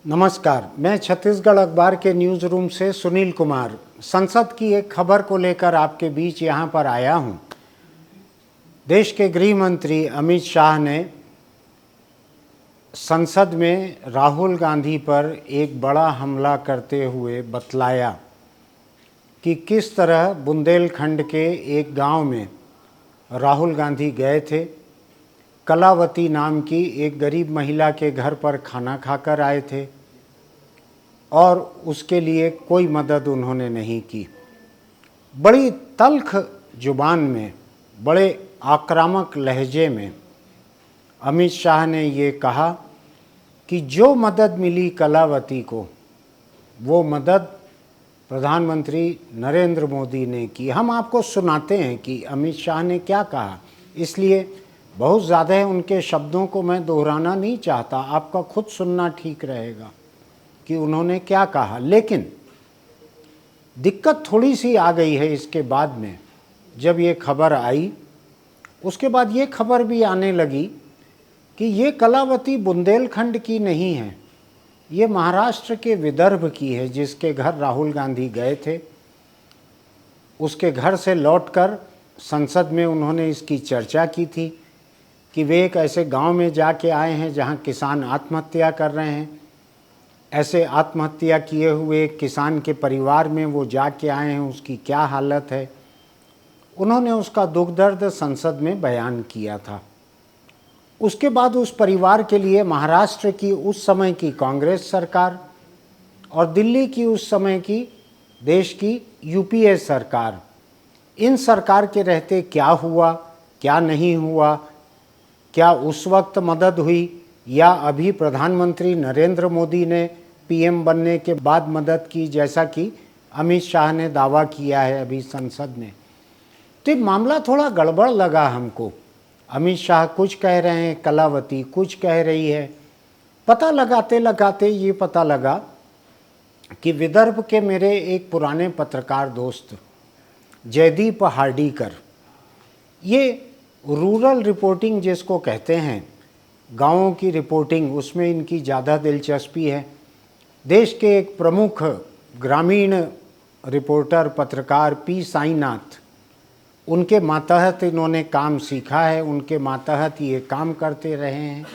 नमस्कार, मैं छत्तीसगढ़ अखबार के न्यूज़ रूम से सुनील कुमार संसद की एक खबर को लेकर आपके बीच यहाँ पर आया हूँ। देश के गृह मंत्री अमित शाह ने संसद में राहुल गांधी पर एक बड़ा हमला करते हुए बतलाया कि किस तरह बुंदेलखंड के एक गांव में राहुल गांधी गए थे। कलावती नाम की एक गरीब महिला के घर पर खाना खाकर आए थे और उसके लिए कोई मदद उन्होंने नहीं की। बड़ी तल्ख जुबान में, बड़े आक्रामक लहजे में अमित शाह ने ये कहा कि जो मदद मिली कलावती को, वो मदद प्रधानमंत्री नरेंद्र मोदी ने की। हम आपको सुनाते हैं कि अमित शाह ने क्या कहा, इसलिए बहुत ज़्यादा है उनके शब्दों को मैं दोहराना नहीं चाहता, आपका खुद सुनना ठीक रहेगा कि उन्होंने क्या कहा। लेकिन दिक्कत थोड़ी सी आ गई है इसके बाद में, जब ये खबर आई उसके बाद ये खबर भी आने लगी कि ये कलावती बुंदेलखंड की नहीं है, ये महाराष्ट्र के विदर्भ की है, जिसके घर राहुल गांधी गए थे। उसके घर से लौटकर संसद में उन्होंने इसकी चर्चा की थी कि वे एक ऐसे गांव में जाके आए हैं जहां किसान आत्महत्या कर रहे हैं। ऐसे आत्महत्या किए हुए किसान के परिवार में वो जाके आए हैं, उसकी क्या हालत है। उन्होंने उसका दुख दर्द संसद में बयान किया था। उसके बाद उस परिवार के लिए महाराष्ट्र की उस समय की कांग्रेस सरकार और दिल्ली की उस समय की देश की यूपीए सरकार, इन सरकार के रहते क्या हुआ, क्या नहीं हुआ, क्या उस वक्त मदद हुई या अभी प्रधानमंत्री नरेंद्र मोदी ने पीएम बनने के बाद मदद की, जैसा कि अमित शाह ने दावा किया है अभी संसद में। तो मामला थोड़ा गड़बड़ लगा हमको। अमित शाह कुछ कह रहे हैं, कलावती कुछ कह रही है। पता लगाते लगाते ये पता लगा कि विदर्भ के मेरे एक पुराने पत्रकार दोस्त जयदीप हार्डीकर, ये रूरल रिपोर्टिंग जिसको कहते हैं, गाँवों की रिपोर्टिंग, उसमें इनकी ज़्यादा दिलचस्पी है। देश के एक प्रमुख ग्रामीण रिपोर्टर पत्रकार पी साईनाथ, उनके मातहत इन्होंने काम सीखा है, उनके मातहत ये काम करते रहे हैं।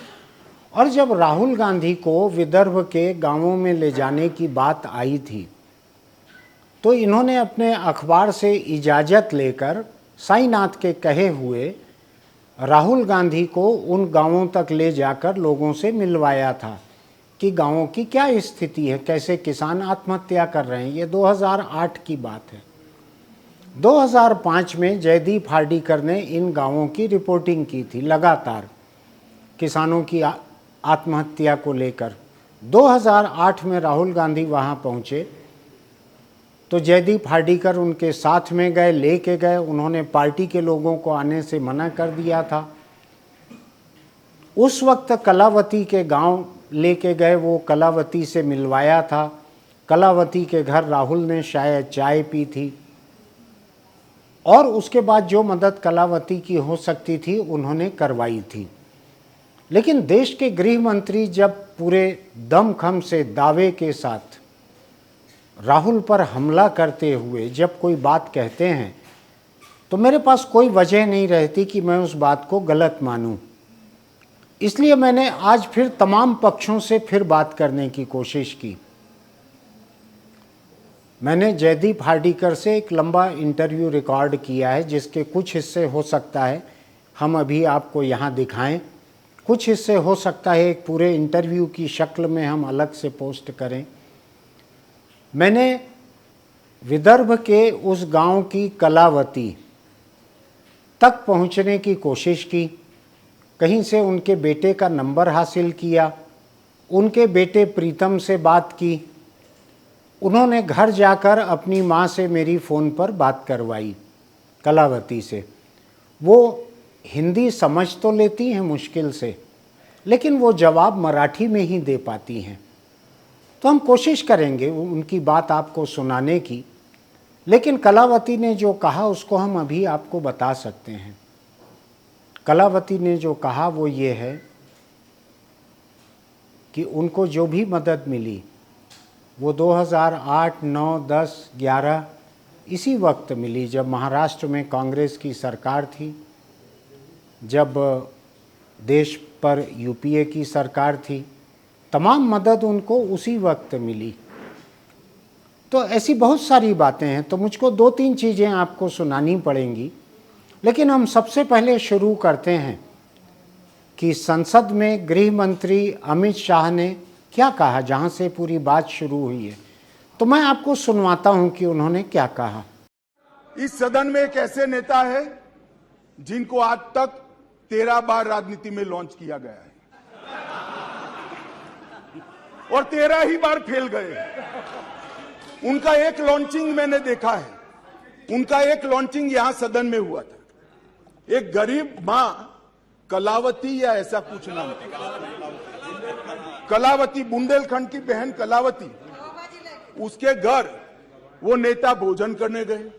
और जब राहुल गांधी को विदर्भ के गांवों में ले जाने की बात आई थी तो इन्होंने अपने अखबार से इजाज़त लेकर साईनाथ के कहे हुए राहुल गांधी को उन गांवों तक ले जाकर लोगों से मिलवाया था कि गांवों की क्या स्थिति है, कैसे किसान आत्महत्या कर रहे हैं। ये 2008 की बात है। 2005 में जयदीप हार्डीकर ने इन गांवों की रिपोर्टिंग की थी लगातार किसानों की आत्महत्या को लेकर। 2008 में राहुल गांधी वहां पहुंचे तो जयदीप हार्डीकर उनके साथ में गए, लेके गए। उन्होंने पार्टी के लोगों को आने से मना कर दिया था। उस वक्त कलावती के गांव लेके गए, वो कलावती से मिलवाया था। कलावती के घर राहुल ने शायद चाय पी थी और उसके बाद जो मदद कलावती की हो सकती थी उन्होंने करवाई थी। लेकिन देश के गृह मंत्री जब पूरे दमखम से दावे के साथ राहुल पर हमला करते हुए जब कोई बात कहते हैं तो मेरे पास कोई वजह नहीं रहती कि मैं उस बात को गलत मानूं। इसलिए मैंने आज फिर तमाम पक्षों से फिर बात करने की कोशिश की। मैंने जयदीप हार्डीकर से एक लंबा इंटरव्यू रिकॉर्ड किया है, जिसके कुछ हिस्से हो सकता है हम अभी आपको यहाँ दिखाएं, कुछ हिस्से हो सकता है एक पूरे इंटरव्यू की शक्ल में हम अलग से पोस्ट करें। मैंने विदर्भ के उस गांव की कलावती तक पहुंचने की कोशिश की, कहीं से उनके बेटे का नंबर हासिल किया, उनके बेटे प्रीतम से बात की। उन्होंने घर जाकर अपनी माँ से मेरी फ़ोन पर बात करवाई, कलावती से। वो हिंदी समझ तो लेती हैं मुश्किल से, लेकिन वो जवाब मराठी में ही दे पाती हैं। तो हम कोशिश करेंगे उनकी बात आपको सुनाने की, लेकिन कलावती ने जो कहा उसको हम अभी आपको बता सकते हैं। कलावती ने जो कहा वो ये है कि उनको जो भी मदद मिली वो 2008, 9, 10, 11 इसी वक्त मिली जब महाराष्ट्र में कांग्रेस की सरकार थी, जब देश पर यूपीए की सरकार थी। तमाम मदद उनको उसी वक्त मिली। तो ऐसी बहुत सारी बातें हैं, तो मुझको 2-3 चीज़ें आपको सुनानी पड़ेंगी। लेकिन हम सबसे पहले शुरू करते हैं कि संसद में गृह मंत्री अमित शाह ने क्या कहा, जहां से पूरी बात शुरू हुई है। तो मैं आपको सुनवाता हूं कि उन्होंने क्या कहा। इस सदन में एक ऐसे नेता है जिनको आज तक 13 बार राजनीति में लॉन्च किया गया है और 13 ही बार फेल गए। उनका एक लॉन्चिंग मैंने देखा है। उनका एक लॉन्चिंग यहां सदन में हुआ था। एक गरीब मां कलावती या ऐसा कुछ नाम था, कलावती, बुंदेलखंड की बहन कलावती, उसके घर वो नेता भोजन करने गए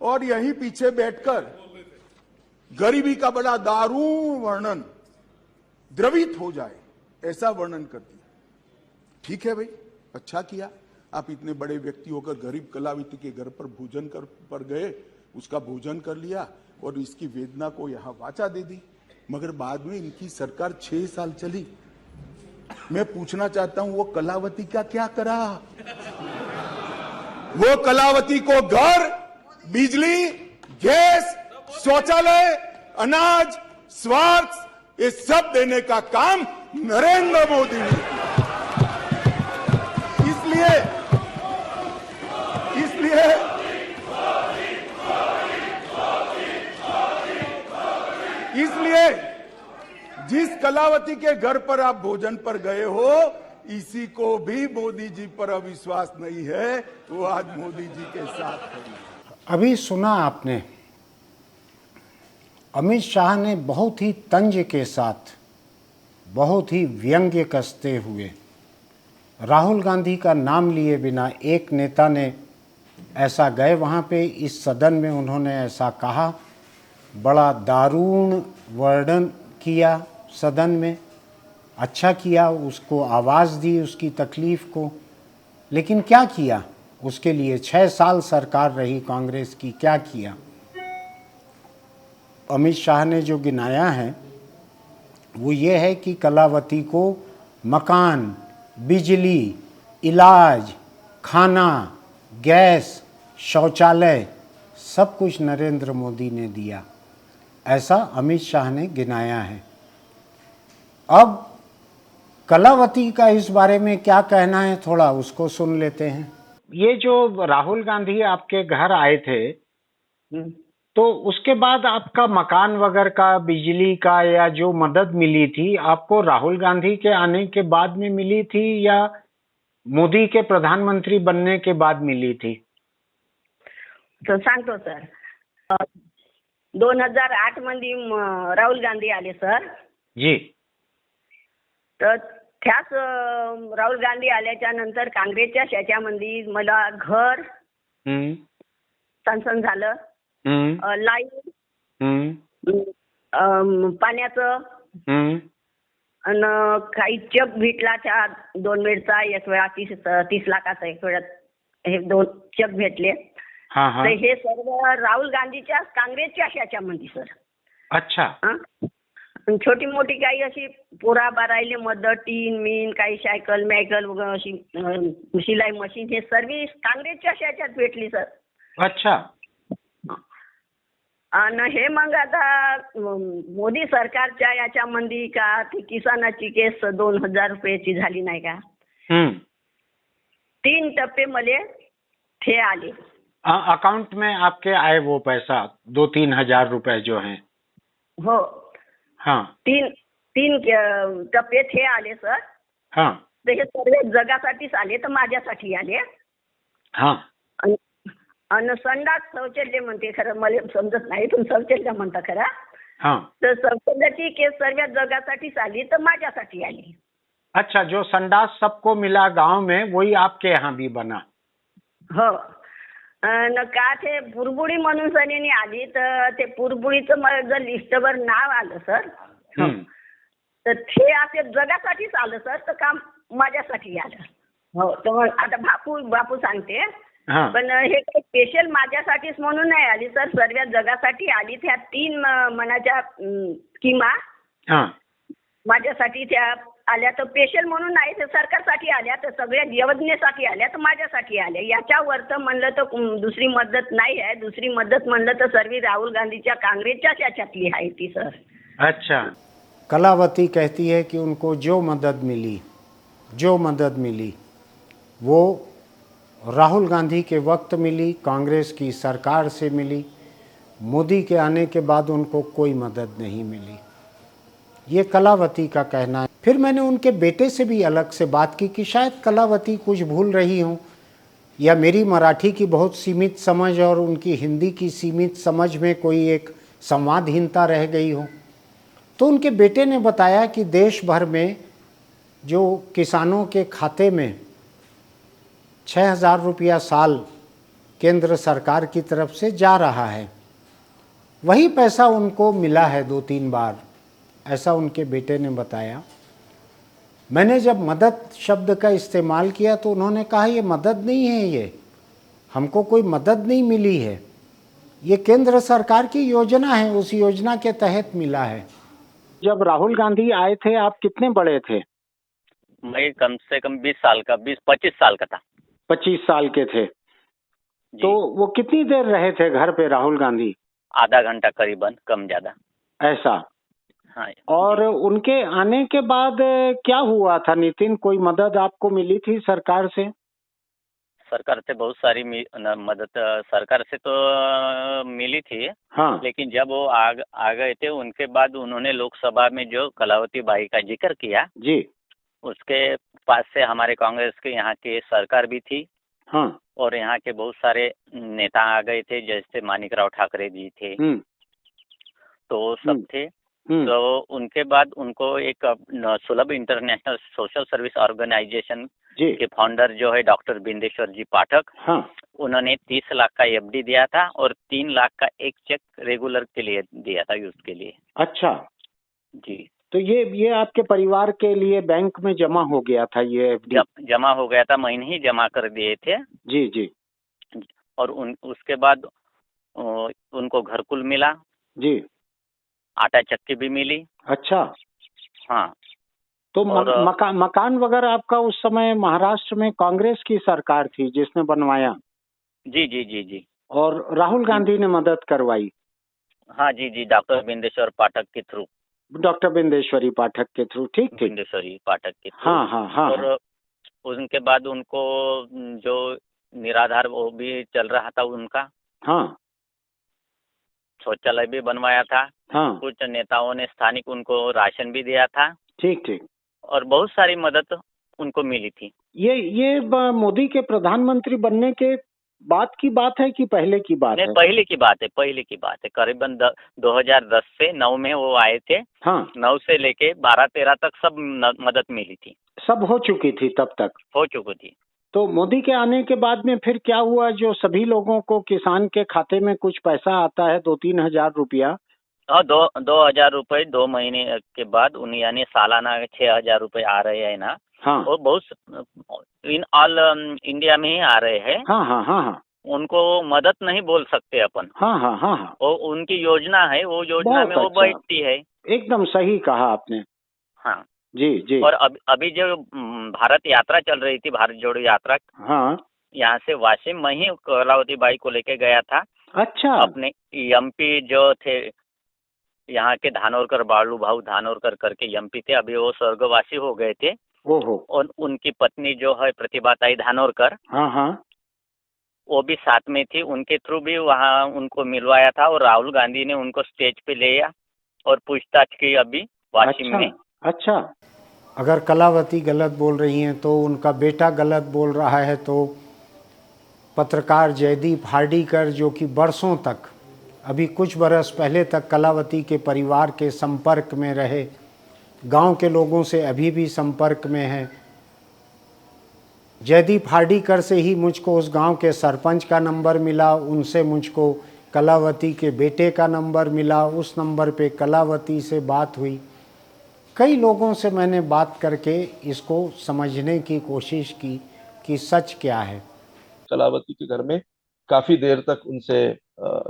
और यहीं पीछे बैठकर गरीबी का बड़ा दारुण वर्णन, द्रवित हो जाए ऐसा वर्णन कर दिया। ठीक है भाई, अच्छा किया, आप इतने बड़े व्यक्ति होकर गरीब कलावती के घर पर भोजन पर गए, उसका भोजन कर लिया और इसकी वेदना को यहां वाचा दे दी। मगर बाद में इनकी सरकार 6 साल चली। मैं पूछना चाहता हूं वो कलावती का क्या करा? वो कलावती को घर, बिजली, गैस, शौचालय, अनाज, स्वास्थ्य, ये सब देने का काम नरेंद्र मोदी ने किया। इसलिए जिस कलावती के घर पर आप भोजन पर गए हो, इसी को भी मोदी जी पर अविश्वास नहीं है, वो आज मोदी जी के साथ है। अभी सुना आपने, अमित शाह ने बहुत ही तंज के साथ, बहुत ही व्यंग्य कसते हुए राहुल गांधी का नाम लिए बिना एक नेता ने ऐसा गए वहाँ पे, इस सदन में उन्होंने ऐसा कहा, बड़ा दारुण वर्णन किया सदन में। अच्छा किया, उसको आवाज़ दी उसकी तकलीफ़ को। लेकिन क्या किया उसके लिए? 6 साल सरकार रही कांग्रेस की, क्या किया? अमित शाह ने जो गिनाया है वो ये है कि कलावती को मकान, बिजली, इलाज, खाना, गैस, शौचालय, सब कुछ नरेंद्र मोदी ने दिया, ऐसा अमित शाह ने गिनाया है। अब कलावती का इस बारे में क्या कहना है, थोड़ा उसको सुन लेते हैं। ये जो राहुल गांधी आपके घर आए थे, तो उसके बाद आपका मकान वगैरह का, बिजली का या जो मदद मिली थी, आपको राहुल गांधी के आने के बाद में मिली थी या मोदी के प्रधानमंत्री बनने के बाद मिली थी? तो सांगतो सर, 2008 मध्ये राहुल गांधी आले सर जी। तर त्याच राहुल गांधी आल्याच्या नंतर काँग्रेसच्या शाच्यामध्ये मला घर सँक्शन झालं, लाईट, पाण्याचं, आणि काही चेक भेटला, 2 वेळचा, एक वेळा 30 लाखाचा, एक वेळा हे 2 चेक भेटले। तर हे सर्व राहुल गांधीच्या काँग्रेसच्या शाच्यामध्ये सर। अच्छा। छोटी मोठी काही अशी पोरा बारायले मदत, टीन मीन, काही सायकल मॅकल वगैरे अशी शिलाई मशीन, हे सर्व काँग्रेसच्या शाच्यात भेटली सर। अच्छा। आणि हे मग आता मोदी सरकारच्या याच्यामध्ये का ती किसानाची केस 2000 रुपयाची झाली नाही का, 3 टप्पे मले थे आले। अकाउंट में आपके आए वो पैसा 2-3 हजार रुपए जो हैं? हो। हाँ। 3 टप्पे थे आले सर। हाँ। तर हे सर्व जगासाठीच आले, तर माझ्यासाठी आले। हाँ। आणि संडास शौचालय म्हणते, खरं मला समजत नाही, पण शौचालय म्हणता खरं। हाँ। तर शौचालयाची केस सर्व जगासाठीच आली, तर माझ्यासाठी आली। अच्छा, जो संडास सबको मिला गांव में, वही आपके यहाँ भी बना? हो। न का ते पुरबुडी म्हणून सनीने आली, तर ते पुरबुडीचं मला जर लिस्टवर नाव आलं सर, तर ते असे जगासाठीच आलं सर, तर काम माझ्यासाठी आलं. हो, तर मग आता बापू सांगते. हाँ पण हे काही स्पेशल माझ्यासाठीच म्हणून नाही आली सर, सर्व जगासाठी आली. त्या 3 मनाच्या स्कीमा हाँ माझ्यासाठी त्या आल्या. तर स्पेशल म्हणून नाही, तर सरकारसाठी आल्या, तर सगळ्या योजनेसाठी आल्या, तर माझ्यासाठी आल्या. याच्यावर तर म्हणलं तर दुसरी मदत नाही आहे. दुसरी मदत म्हणलं तर सर्व राहुल गांधीच्या काँग्रेसच्याच याच्यातली आहे ती सर. अच्छा। कलावती कहती है कि उनको जो मदद मिली वो राहुल गांधी के वक्त मिली, कांग्रेस की सरकार से मिली। मोदी के आने के बाद उनको कोई मदद नहीं मिली, ये कलावती का कहना है। फिर मैंने उनके बेटे से भी अलग से बात की कि शायद कलावती कुछ भूल रही हूँ, या मेरी मराठी की बहुत सीमित समझ और उनकी हिंदी की सीमित समझ में कोई एक संवादहीनता रह गई हो। तो उनके बेटे ने बताया कि देश भर में जो किसानों के खाते में 6,000 रुपया साल केंद्र सरकार की तरफ से जा रहा है, वही पैसा उनको मिला है 2-3 बार, ऐसा उनके बेटे ने बताया। मैंने जब मदद शब्द का इस्तेमाल किया तो उन्होंने कहा ये मदद नहीं है, ये हमको कोई मदद नहीं मिली है, ये केंद्र सरकार की योजना है, उस योजना के तहत मिला है। जब राहुल गांधी आए थे आप कितने बड़े थे? मैं कम से कम 25 साल का था। 25 साल के थे। जी। तो वो कितनी देर रहे थे घर पे राहुल गांधी? आधा घंटा करीबन, कम ज्यादा। ऐसा। हाँ। और उनके आने के बाद क्या हुआ था नितिन, कोई मदद आपको मिली थी सरकार से? सरकार से बहुत सारी मदद सरकार से तो मिली थी। हाँ लेकिन जब वो आ गए थे उनके बाद उन्होंने लोकसभा में जो कलावती बाई का जिक्र किया जी। उसके पास से हमारे कांग्रेस के यहाँ की सरकार भी थी। हाँ और यहाँ के बहुत सारे नेता आ गए थे, जैसे मानिकराव ठाकरे जी थे, तो वो सब थे। तो उनके बाद उनको एक सुलभ इंटरनेशनल सोशल सर्विस ऑर्गेनाइजेशन के फाउंडर जो है डॉक्टर बिंदेश्वर जी पाठक, हाँ उन्होंने 30 लाख का एफडी दिया था और 3 लाख का एक चेक रेगुलर के लिए दिया था, यूज के लिए। अच्छा जी। तो ये आपके परिवार के लिए बैंक में जमा हो गया था, ये एफडी जमा हो गया था, महीने ही जमा कर दिए थे। जी जी। और उसके बाद उनको घरकुल मिला जी, आटा चक्की भी मिली। अच्छा। हाँ। तो मकान वगैरह आपका उस समय महाराष्ट्र में कांग्रेस की सरकार थी जिसने बनवाया? जी जी जी जी। और राहुल गांधी ने मदद करवाई? हाँ जी जी, डॉक्टर बिंदेश्वर पाठक के थ्रू। डॉक्टर बिंदेश्वरी पाठक के थ्रू, ठीक ठीक। बिंदेश्वरी पाठक के थ्रू। हाँ हाँ हाँ। और उनके बाद उनको जो निराधार वो भी चल रहा था उनका। हाँ। शौचालय भी बनवाया था। हाँ। कुछ नेताओं ने स्थानिक उनको राशन भी दिया था। ठीक ठीक। और बहुत सारी मदद उनको मिली थी। ये मोदी के प्रधानमंत्री बनने के बाद की बात है कि पहले की बात है? पहले की बात है, पहले की बात है। करीबन 2010 से 9 में वो आए थे। हाँ। 9 से लेके 12-13 तक सब मदद मिली थी। सब हो चुकी थी तब तक? हो चुकी थी। तो मोदी के आने के बाद में फिर क्या हुआ, जो सभी लोगों को किसान के खाते में कुछ पैसा आता है 2-3 हजार रुपया? हाँ, 2,000 रुपए 2 महीने के बाद यानी सालाना 6,000 रुपए आ रहे हैं ना। हाँ। वो बहुत इन ऑल इंडिया में ही आ रहे हैं। हाँ हाँ हाँ हाँ। उनको मदद नहीं बोल सकते अपन। हाँ हाँ हाँ हाँ। वो उनकी योजना है, वो योजना में वो बैठती है। एकदम सही कहा आपने। हाँ जी जी। और अभी जो भारत यात्रा चल रही थी, भारत जोड़ो यात्रा, हाँ, यहाँ से वाशिम में ही कलावती बाई को लेके गया था। अच्छा। अपने एमपी जो थे यहाँ के, धानोरकर, बालू भाऊ धानोरकर करके एमपी थे, अभी वो स्वर्गवासी हो गए थे। ओहो। और उनकी पत्नी जो है प्रतिभाताई धानोरकर, हाँ हाँ, वो भी साथ में थी। उनके थ्रू भी वहाँ उनको मिलवाया था और राहुल गांधी ने उनको स्टेज पे लिया और पूछताछ की अभी वाशिम में। अच्छा। अगर कलावती गलत बोल रही हैं तो उनका बेटा गलत बोल रहा है, तो पत्रकार जयदीप हार्डीकर, जो कि बरसों तक, अभी कुछ बरस पहले तक कलावती के परिवार के संपर्क में रहे, गांव के लोगों से अभी भी संपर्क में है। जयदीप हार्डीकर से ही मुझको उस गांव के सरपंच का नंबर मिला, उनसे मुझको कलावती के बेटे का नंबर मिला, उस नंबर पे कलावती से बात हुई। कई लोगों से मैंने बात करके इसको समझने की कोशिश की कि सच क्या है। कलावती के घर में काफी देर तक उनसे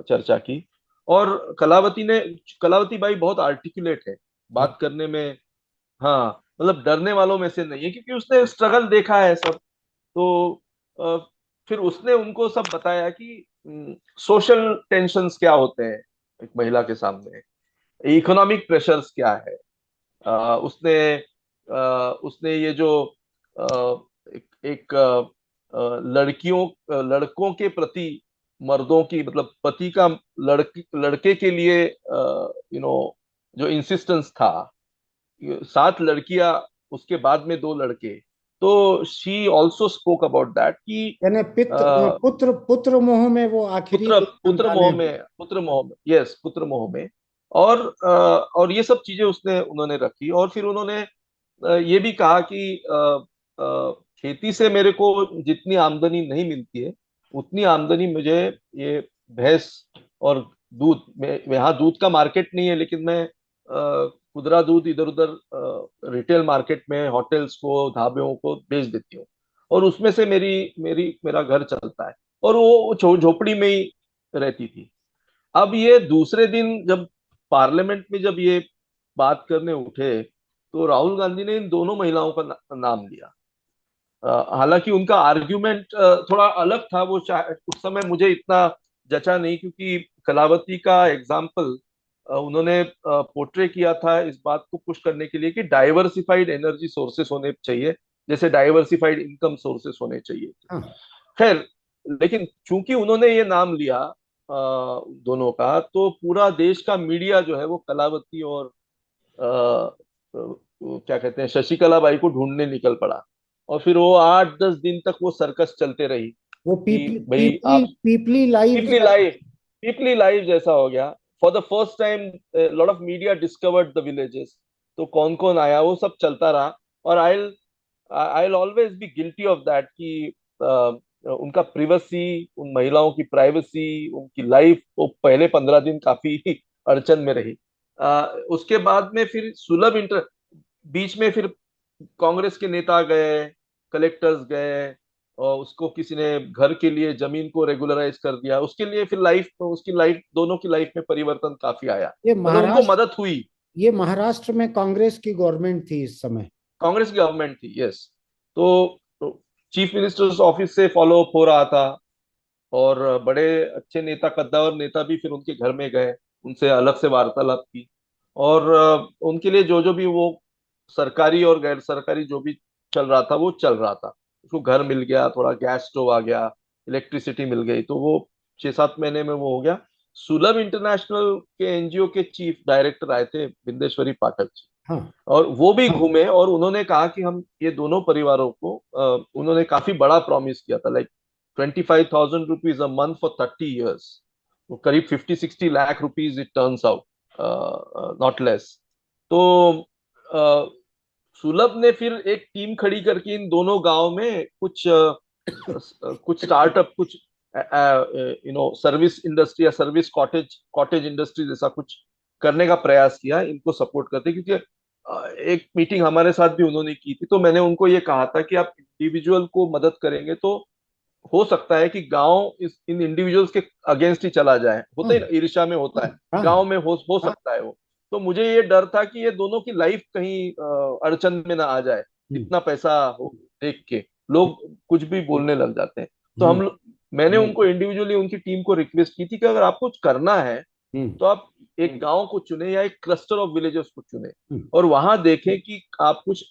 चर्चा की। और कलावती बाई बहुत आर्टिकुलेट है बात करने में। हाँ, मतलब डरने वालों में से नहीं है, क्योंकि उसने स्ट्रगल देखा है सब। तो अ, फिर उसने उनको सब बताया कि सोशल टेंशन्स क्या होते हैं एक महिला के सामने, इकोनॉमिक प्रेशर्स क्या है। उसने उसने ये जो एक लड़कों के प्रति मर्दों की, मतलब पति का लड़के के लिए जो इंसिस्टेंस था, 7 लड़कियां उसके बाद में 2 लड़के। तो she also spoke about that कि यानी पुत्र पुत्र मोह में वो आखिरी पुत्र में पुत्र संतानें मोह हुई। में, पुत्र मोह में, यस, पुत्र मोह में। और ये सब चीजें उन्होंने रखी। और फिर उन्होंने ये भी कहा कि खेती से मेरे को जितनी आमदनी नहीं मिलती है, उतनी आमदनी मुझे ये भैंस और दूध में, यहाँ दूध का मार्केट नहीं है, लेकिन मैं खुदरा दूध इधर उधर रिटेल मार्केट में होटल्स को, ढाबों को बेच देती हूँ, और उसमें से मेरा घर चलता है। और वो झोपड़ी में ही रहती थी। अब ये दूसरे दिन जब पार्लियामेंट में जब ये बात करने उठे, तो राहुल गांधी ने इन दोनों महिलाओं का नाम लिया। हालांकि उनका आर्ग्यूमेंट थोड़ा अलग था। उस समय मुझे इतना जचा नहीं, क्योंकि कलावती का एग्जाम्पल उन्होंने पोर्ट्रे किया था इस बात को पुश करने के लिए कि डाइवर्सिफाइड एनर्जी सोर्सेस होने चाहिए, जैसे डाइवर्सिफाइड इनकम सोर्सेस होने चाहिए। हाँ। खैर, लेकिन चूंकि उन्होंने ये नाम लिया दोनों का, तो पूरा देश का मीडिया जो है वो कलावती और क्या कहते हैं, शशिकला बाई को ढूंढने निकल पड़ा। और फिर वो 8-10 दिन तक वो सर्कस चलते रही वो कि भाई आप पीपली लाइव पीपली लाइव, पीपली लाइव जैसा हो गया। For the first time lot of media discovered the villages. तो कौन कौन आया वो सब चलता रहा। और I will always be guilty of that कि उनका प्रिवेसी, उन महिलाओं की प्राइवेसी, उनकी लाइफ वो पहले 15 दिन काफी अड़चन में रही। उसके बाद में फिर सुलभ इंटर, बीच में फिर कांग्रेस के नेता गए, कलेक्टर्स गए, और उसको किसी ने घर के लिए जमीन को रेगुलराइज कर दिया। उसके लिए फिर उसकी लाइफ, दोनों की लाइफ में परिवर्तन काफी आया, ये मतलब उनको मदद हुई। ये महाराष्ट्र में कांग्रेस की गवर्नमेंट थी इस समय। कांग्रेस की गवर्नमेंट थी, यस। तो चीफ मिनिस्टर्स ऑफिस से फॉलो अप हो रहा था, और बड़े अच्छे नेता, कद्दावर नेता भी फिर उनके घर में गए, उनसे अलग से वार्तालाप की। और उनके लिए जो जो भी वो सरकारी और गैर सरकारी जो भी चल रहा था वो चल रहा था। उसको घर मिल गया, थोड़ा गैस स्टोव आ गया, इलेक्ट्रिसिटी मिल गई, तो वो 6-7 महीने में वो हो गया। सुलभ इंटरनेशनल के एनजीओ के चीफ डायरेक्टर आए थे, बिंदेश्वरी पाठक जी। हाँ। और वो भी घूमे, और उन्होंने कहा कि हम ये दोनों परिवारों को, उन्होंने काफी बड़ा प्रॉमिस किया था, like 25,000 rupees a month for 30 years। वो करीब 50-60 lakh rupees it turns out, not less. तो सुलभ ने फिर एक टीम खड़ी करके इन दोनों गांव में कुछ स्टार्टअप, कुछ सर्विस इंडस्ट्री या सर्विस कॉटेज कॉटेज इंडस्ट्री जैसा कुछ करने का प्रयास किया, इनको सपोर्ट करते। क्योंकि एक मीटिंग हमारे साथ भी उन्होंने की थी, तो मैंने उनको ये कहा था कि आप इंडिविजुअल को मदद करेंगे तो हो सकता है कि गांव इन इंडिविजुअल्स के अगेंस्ट ही चला जाए। होता ही ना, ईर्ष्या में होता है, हाँ। गांव में हो सकता है वो। तो मुझे ये डर था कि ये दोनों की लाइफ कहीं अड़चन में ना आ जाए। इतना पैसा हो देख के लोग कुछ भी बोलने लग जाते हैं। तो मैंने उनको इंडिविजुअली, उनकी टीम को रिक्वेस्ट की थी कि अगर आपको कुछ करना है तो आप एक गांव को चुने या एक क्लस्टर ऑफ विलेजेस को चुने, और वहां देखें कि आप कुछ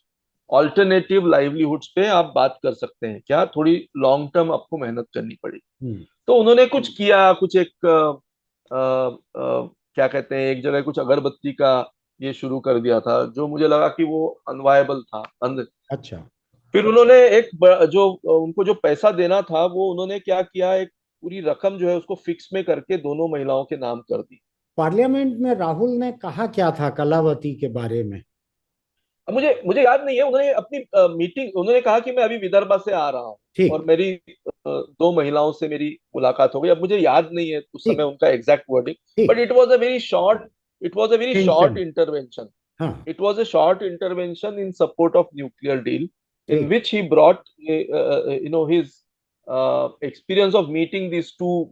ऑल्टरनेटिव लाइवलीहुड्स पे आप बात कर सकते हैं क्या, थोड़ी लॉन्ग टर्म आपको मेहनत करनी पड़ेगी। तो उन्होंने कुछ किया, कुछ एक क्या कहते हैं, एक जगह कुछ अगरबत्ती का ये शुरू कर दिया था, जो मुझे लगा कि वो अनवायबल था। अच्छा। फिर उन्होंने जो उनको जो पैसा देना था, वो उन्होंने क्या किया, एक पूरी रकम जो है उसको फिक्स में करके दोनों महिलाओं के नाम कर दी। पार्लियामेंट में राहुल ने कहा क्या था कलावती के बारे में? अब मुझे याद नहीं है। उन्होंने अपनी मीटिंग, उन्होंने कहा कि मैं अभी विदर्भा से आ रहा हूँ, ठीक। और मेरी 2 महिलाओं से मेरी मुलाकात हो गई। अब मुझे याद नहीं है उस समय उनका exact wording, but it was a very short intervention. It was a short intervention in support of nuclear deal, in ठीक। which he brought his experience of meeting these two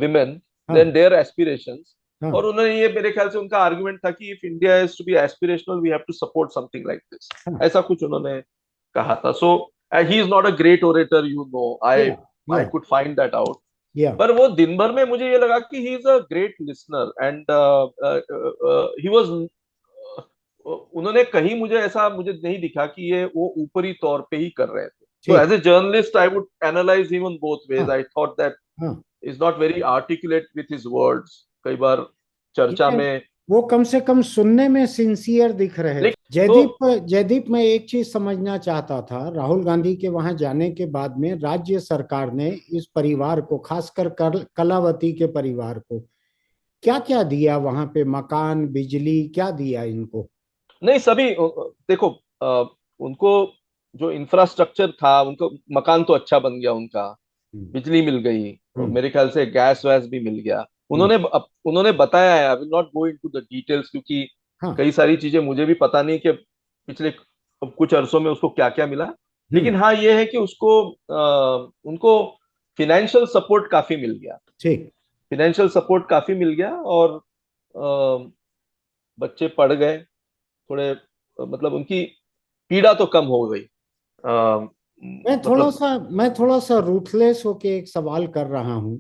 women, हाँ। then their aspirations. हाँ। और उन्होंने ये, मेरे ख्याल से उनका आर्गुमेंट था कि if India is to be aspirational, we have to support something like this. हाँ। ऐसा कुछ उन्होंने कहा था. So he is not a great orator, Yeah, I yeah, could find that out. yeah, पर वो दिन भर में मुझे ये लगा कि he is a great listener and he was उन्होंने कहीं मुझे नहीं दिखा कि ये वो ऊपरी तौर पे ही कर रहे थे. So ठीक। as a journalist, I would analyze him on both ways. हाँ। I thought that हाँ। is not very articulate with his words. कई बार चर्चा ये में वो कम से कम सुनने में सिंसियर दिख रहे थे। लेकिन जयदीप मैं एक चीज समझना चाहता था, राहुल गांधी के वहां जाने के बाद में राज्य सरकार ने इस परिवार को, खासकर कलावती के परिवार को क्या क्या दिया वहां पे? मकान, बिजली, क्या दिया इनको? नहीं, सभी देखो, उनको जो इंफ्रास्ट्रक्चर था, उनको मकान तो अच्छा बन गया उनका, बिजली मिल गई, मेरे ख्याल से गैस वैस भी मिल गया. उन्होंने बताया है, I will not go into the details, क्योंकि हाँ। कई सारी चीजें मुझे भी पता नहीं कि पिछले कुछ अरसों में उसको क्या क्या मिला. लेकिन हाँ, ये है कि उनको फिनेंशियल सपोर्ट काफी मिल गया. ठीक। फिनेंशियल सपोर्ट काफी मिल गया और बच्चे पढ़ गए थोड़े, मतलब उनकी पीड़ा तो कम हो गई. मैं थोड़ा सा रूथलेस होके एक सवाल कर रहा हूं.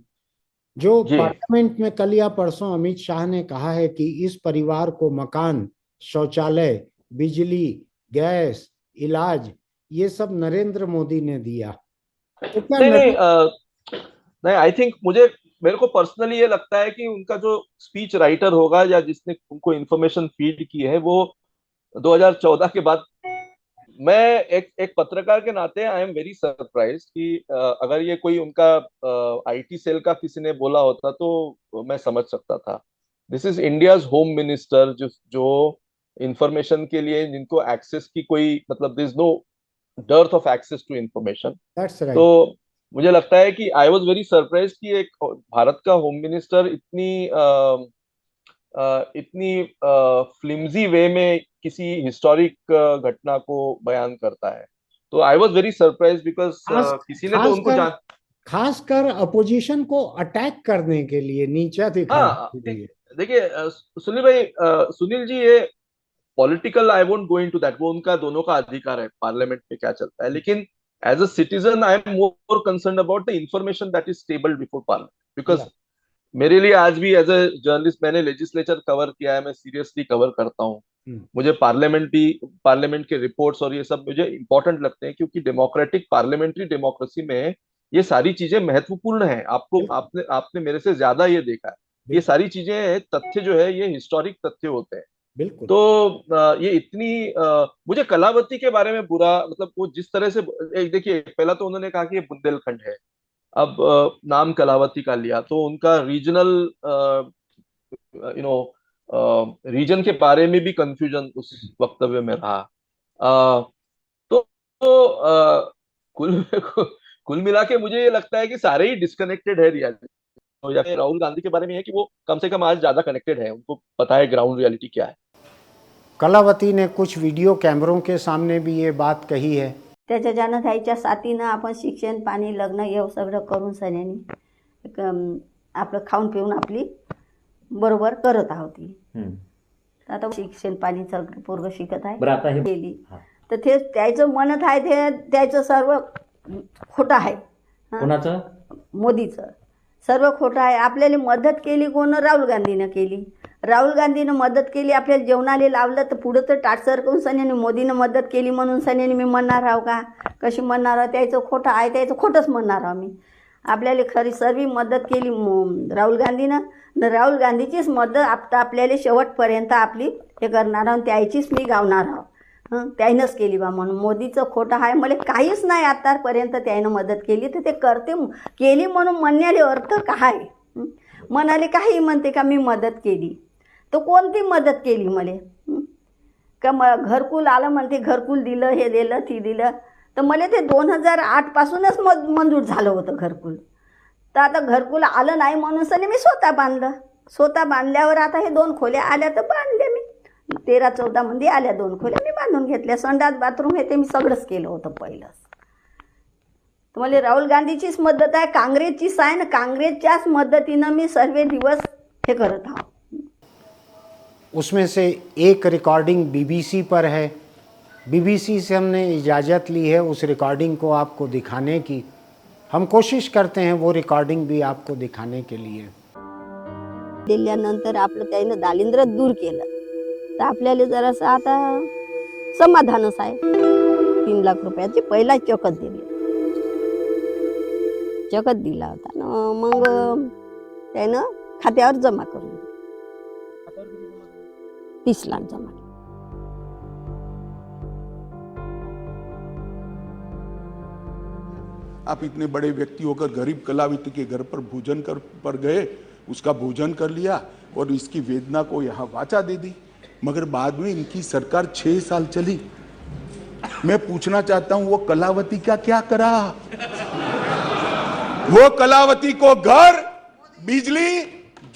जो पार्लियामेंट में कल या परसों अमित शाह ने कहा है कि इस परिवार को मकान, शौचालय, बिजली, गैस, इलाज, ये सब नरेंद्र मोदी ने दिया, तो क्या नहीं, आई थिंक मेरे को पर्सनली ये लगता है कि उनका जो स्पीच राइटर होगा या जिसने उनको इंफॉर्मेशन फीड की है, वो 2014 के बाद, मैं एक पत्रकार के नाते आई एम वेरी सरप्राइज कि अगर ये कोई उनका आईटी सेल का किसी ने बोला होता तो मैं समझ सकता था. This is India's home minister, जो इंफॉर्मेशन के लिए, जिनको एक्सेस की कोई, मतलब this no dearth of access to information. तो मुझे लगता है कि आई वॉज वेरी सरप्राइज कि एक भारत का होम मिनिस्टर इतनी फ्लिम्जी वे में किसी हिस्टोरिक घटना को बयान करता है. तो I was very surprise because किसी ने तो उनको खासकर अपोजिशन को अटैक करने के लिए, नीचा दिखाने के लिए. देखिए सुनील जी, ये political, I won't go into that, वो उनका दोनों का अधिकार है पार्लियामेंट में क्या चलता है. लेकिन as a citizen I am more concern about the information that is tabled before parliament. Because मेरे लिए आज भी एज अ जर्नलिस्ट, मैंने लेजिस्लेचर कवर किया है, मैं सीरियसली कवर करता हूँ. मुझे पार्लियामेंट के रिपोर्ट्स और ये सब मुझे इंपॉर्टेंट लगते हैं, क्योंकि डेमोक्रेटिक पार्लियामेंट्री डेमोक्रेसी में ये सारी चीजें महत्वपूर्ण है. आपने मेरे से ज्यादा ये देखा है. ये सारी चीजें, तथ्य जो है, ये हिस्टोरिक तथ्य होते हैं. बिल्कुल. तो ये इतनी मुझे कलावती के बारे में बुरा, मतलब वो जिस तरह से, देखिए पहला तो उन्होंने कहा कि ये बुंदेलखंड है, अब नाम कलावती का लिया, तो उनका रीजनल रीजन के बारे में भी कंफ्यूजन उस वक्तव्य में रहा. तो कुल मिला के मुझे ये लगता है कि सारे ही डिस्कनेक्टेड है रियलिटी. तो या राहुल गांधी के बारे में है कि वो कम से कम आज ज्यादा कनेक्टेड है, उनको पता है ग्राउंड रियलिटी क्या है. कलावती ने कुछ वीडियो कैमरों के सामने भी ये बात कही है. त्याच्या जनताईच्या साथीनं आपण शिक्षण, पाणी, लग्न हे सगळं करून सगळ्यांनी आपलं खाऊन पिऊन आपली बरोबर करत आहोत. आता शिक्षण, पाणी सगळं पोरगं शिकत आहे गेली, तर ते त्याचं म्हणत आहे ते त्याचं सर्व खोटं आहे. कोणाचं? मोदीचं सर्व खोटं आहे. आपल्याला मदत केली कोण? राहुल गांधीनं केली. राहुल गांधीनं मदत केली, आपल्याला जेवणाला लावलं, तर पुढं तर टाटसर करून सन्यानी मोदीनं मदत केली म्हणून सन्यानी मी म्हणणार आहो का? कशी म्हणणार आहो? त्याचं खोटं आहे, त्याचं खोटंच म्हणणार आहो मी. आपल्याला खरी सर्व मदत केली राहुल गांधीनं, राहुल गांधीचीच मदत आपल्याला शेवटपर्यंत आपली हे करणार आहो, त्याचीच मी गावणार आहो. त्यानंच केली बा म्हणून. मोदीचं खोटं आहे, मला काहीच नाही आतापर्यंत त्यानं मदत केली, तर ते केली म्हणून म्हणण्याले अर्थ काय? म्हणाले काही म्हणते का मी मदत केली, तर कोणती मदत केली मला? का घरकुल आलं म्हणते, घरकुल दिलं, हे दिलं, ती दिलं, तर मला ते 2008 पासूनच मंजूर झालं होतं घरकुल. तर आता घरकुल आलं नाही म्हणून सने मी स्वतः बांधलं. स्वतः बांधल्यावर आता हे 2 खोल्या आल्या तर बांधल्या मी. 13-14 मंदी आल्या, 2 खोल्या मी बांधून घेतल्या, संडास बाथरूम हे ते मी सगळंच केलं होतं पहिलंच. तर मला राहुल गांधीचीच मदत आहे, काँग्रेसचीच आहे ना, काँग्रेसच्याच मदतीनं मी सर्व दिवस हे करत आहो. उसमें से एक रिकॉर्डिंग बीबीसी पर है, बीबीसी से हमने इजाज़त ली है उस रिकॉर्डिंग को आपको दिखाने की. हम कोशिश करते हैं वो रिकॉर्डिंग भी आपको दिखाने के लिए. दिल्यानंतर आपलं त्यानं दारिद्र्य दूर केलं तर आपल्याला जरासं आता समाधानच आहे. 3 लाख रुपयाची पहिला चकत दिली, चकत दिला होता ना, मग त्यानं खात्यावर जमा करून दिली. 30 लाख जमा केले. आप इतने बड़े व्यक्ति होकर गरीब कलावित के घर पर भोजन कर पर गए, उसका भोजन कर लिया और इसकी वेदना को यहाँ वाचा दे दी, मगर बाद में इनकी सरकार 6 साल चली. मैं पूछना चाहता हूं वो कलावती का क्या करा? वो कलावती को घर, बिजली,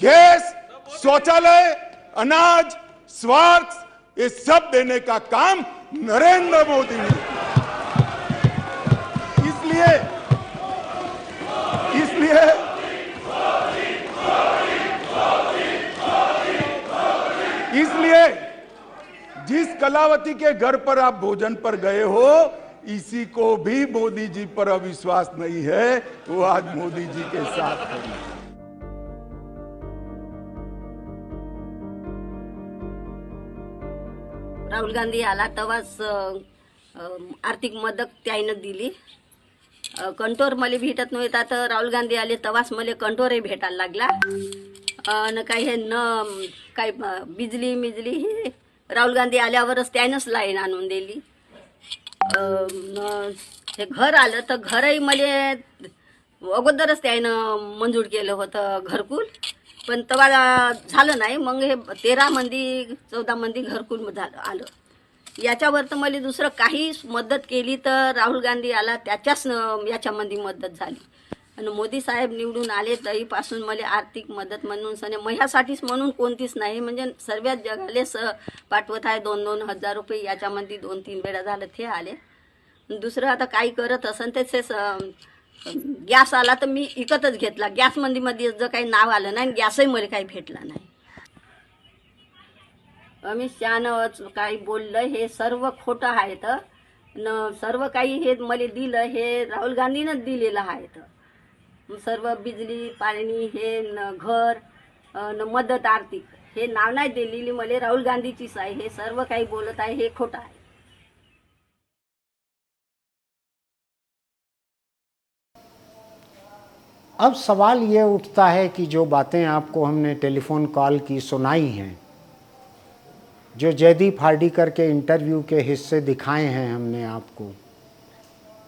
गैस, शौचालय, अनाज, स्वास्थ्य ये सब देने का काम नरेंद्र मोदी ने. इसलिए जिस कलावती के घर पर आप भोजन पर गए हो, इसी को भी मोदी जी पर अविश्वास नहीं है, वो आज मोदी जी के साथ है. राहुल गांधी आला तेव्हाच आर्थिक मदत त्यानं दिली. कंटोर मला भेटत नव्हता, तर राहुल गांधी आले तेव्हाच मला कंटोरही भेटायला लागला. आणि काही हे न काही बिजली हे राहुल गांधी आल्यावरच त्यानंच लाईन आणून दिली. हे घर आलं तर घरही मला अगोदरच त्यानं मंजूर केलं होतं घरकुल, पण तेव्हा झालं नाही. मग हे 13 मंदी 14 मंदी घरकुल झालं आलं. याच्यावर तर मला दुसरं काही मदत केली तर राहुल गांधी आला त्याच्याच याच्यामध्ये मदत झाली. आणि मोदी साहेब निवडून आले तरीपासून मला आर्थिक मदत म्हणून सने माझ्यासाठीच म्हणून कोणतीच नाही, म्हणजे सर्वच जगालेच पाठवत आहे. 2-2 हजार रुपये याच्यामध्ये 2-3 वेळा झालं ते आले. दुसरं आता काही करत असेल त्याचे गॅस आला तर मी विकतच घेतला. गॅस मध्ये जर काही नाव आलं नाही, गॅसही मला काही भेटला नाही. अमित शहानं काही बोललं हे सर्व खोटं आहे. तर न सर्व काही हे मला दिलं हे राहुल गांधीनंच दिलेलं आहे. तर सर्व बिजली पाणी हे न घर न मदत आर्थिक हे नाव नाही दिलेली मला राहुल गांधीचीच आहे. हे सर्व काही बोलत आहे हे खोटं आहे. अब सवाल ये उठता है कि जो बातें आपको हमने टेलीफोन कॉल की सुनाई हैं, जो जयदीप हार्डीकर के इंटरव्यू के हिस्से दिखाए हैं हमने आपको,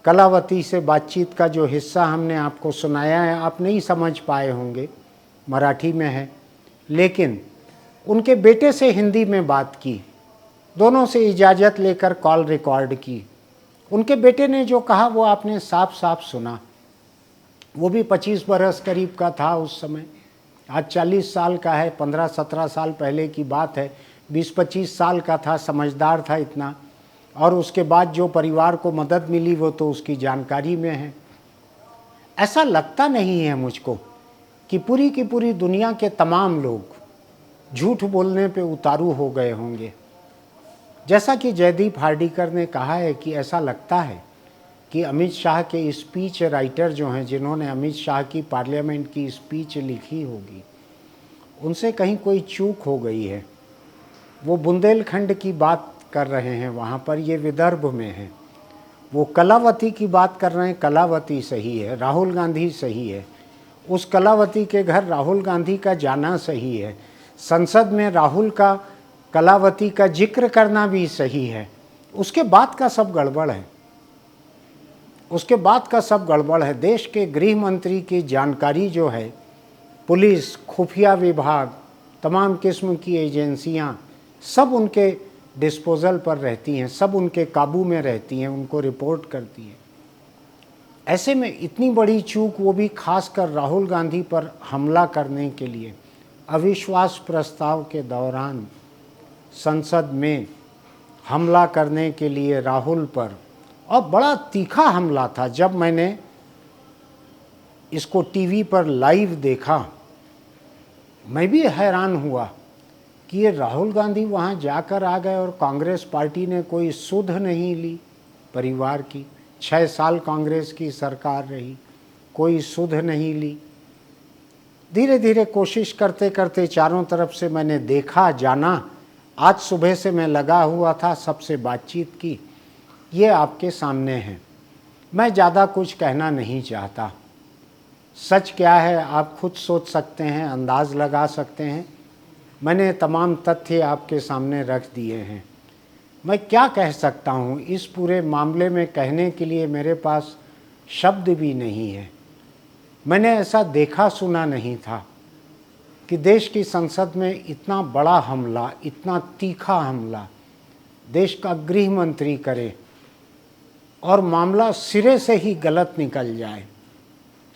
कलावती से बातचीत का जो हिस्सा हमने आपको सुनाया है, आप नहीं समझ पाए होंगे, मराठी में है, लेकिन उनके बेटे से हिंदी में बात की, दोनों से इजाज़त लेकर कॉल रिकॉर्ड की. उनके बेटे ने जो कहा वो आपने साफ साफ सुना. वो भी 25 बरस करीब का था उस समय, आज 40 साल का है. 15-17 साल पहले की बात है. 20-25 साल का था, समझदार था इतना. और उसके बाद जो परिवार को मदद मिली वो तो उसकी जानकारी में है. ऐसा लगता नहीं है मुझको कि पूरी की पूरी दुनिया के तमाम लोग झूठ बोलने पे उतारू हो गए होंगे. जैसा कि जयदीप हार्डीकर ने कहा है कि ऐसा लगता है कि अमित शाह के स्पीच राइटर जो हैं, जिन्होंने अमित शाह की पार्लियामेंट की स्पीच लिखी होगी, उनसे कहीं कोई चूक हो गई है. वो बुंदेलखंड की बात कर रहे हैं, वहाँ पर ये विदर्भ में है. वो कलावती की बात कर रहे हैं, कलावती सही है, राहुल गांधी सही है. उस कलावती के घर राहुल गांधी का जाना सही है. संसद में राहुल का कलावती का जिक्र करना भी सही है. उसके बाद का सब गड़बड़ है. उसके बाद का सब गड़बड़ है. देश के गृह मंत्री की जानकारी जो है, पुलिस, खुफिया विभाग, तमाम किस्म की एजेंसियां सब उनके डिस्पोजल पर रहती हैं, सब उनके काबू में रहती हैं, उनको रिपोर्ट करती हैं. ऐसे में इतनी बड़ी चूक, वो भी खासकर राहुल गांधी पर हमला करने के लिए अविश्वास प्रस्ताव के दौरान संसद में हमला करने के लिए राहुल पर, और बड़ा तीखा हमला था। जब मैंने इसको टीवी पर लाइव देखा, मैं भी हैरान हुआ कि ये राहुल गांधी वहाँ जाकर आ गए और कांग्रेस पार्टी ने कोई सुध नहीं ली परिवार की। 6 साल कांग्रेस की सरकार रही, कोई सुध नहीं ली। धीरे धीरे कोशिश करते करते चारों तरफ से मैंने देखा, जाना। आज सुबह से मैं लगा हुआ था, सबसे बातचीत की। ये आपके सामने है। मैं ज़्यादा कुछ कहना नहीं चाहता। सच क्या है आप खुद सोच सकते हैं, अंदाज़ लगा सकते हैं। मैंने तमाम तथ्य आपके सामने रख दिए हैं। मैं क्या कह सकता हूँ इस पूरे मामले में, कहने के लिए मेरे पास शब्द भी नहीं है। मैंने ऐसा देखा सुना नहीं था कि देश की संसद में इतना बड़ा हमला, इतना तीखा हमला देश का गृह मंत्री करे और मामला सिरे से ही गलत निकल जाए,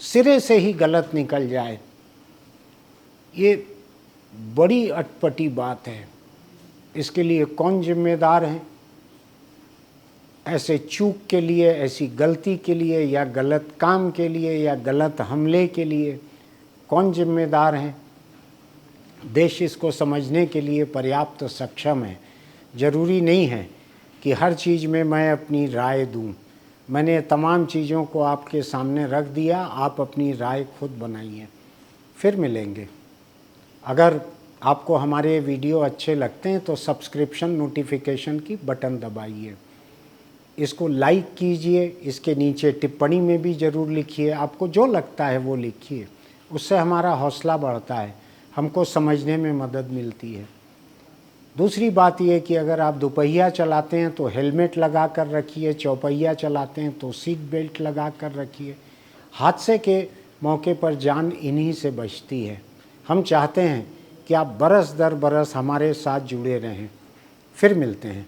सिरे से ही गलत निकल जाए। ये बड़ी अटपटी बात है। इसके लिए कौन जिम्मेदार है? ऐसे चूक के लिए, ऐसी गलती के लिए, या गलत काम के लिए, या गलत हमले के लिए कौन जिम्मेदार है? देश इसको समझने के लिए पर्याप्त सक्षम है। ज़रूरी नहीं है कि हर चीज़ में मैं अपनी राय दूं। मैंने तमाम चीज़ों को आपके सामने रख दिया, आप अपनी राय खुद बनाइए। फिर मिलेंगे। अगर आपको हमारे वीडियो अच्छे लगते हैं तो सब्सक्रिप्शन नोटिफिकेशन की बटन दबाइए, इसको लाइक कीजिए, इसके नीचे टिप्पणी में भी ज़रूर लिखिए। आपको जो लगता है वो लिखिए, उससे हमारा हौसला बढ़ता है, हमको समझने में मदद मिलती है। दूसरी बात यह कि अगर आप दोपहिया चलाते हैं तो हेलमेट लगा कर रखिए, चौपहिया चलाते हैं तो सीट बेल्ट लगा कर रखिए। हादसे के मौके पर जान इन्हीं से बचती है। हम चाहते हैं कि आप बरस दर बरस हमारे साथ जुड़े रहें। फिर मिलते हैं।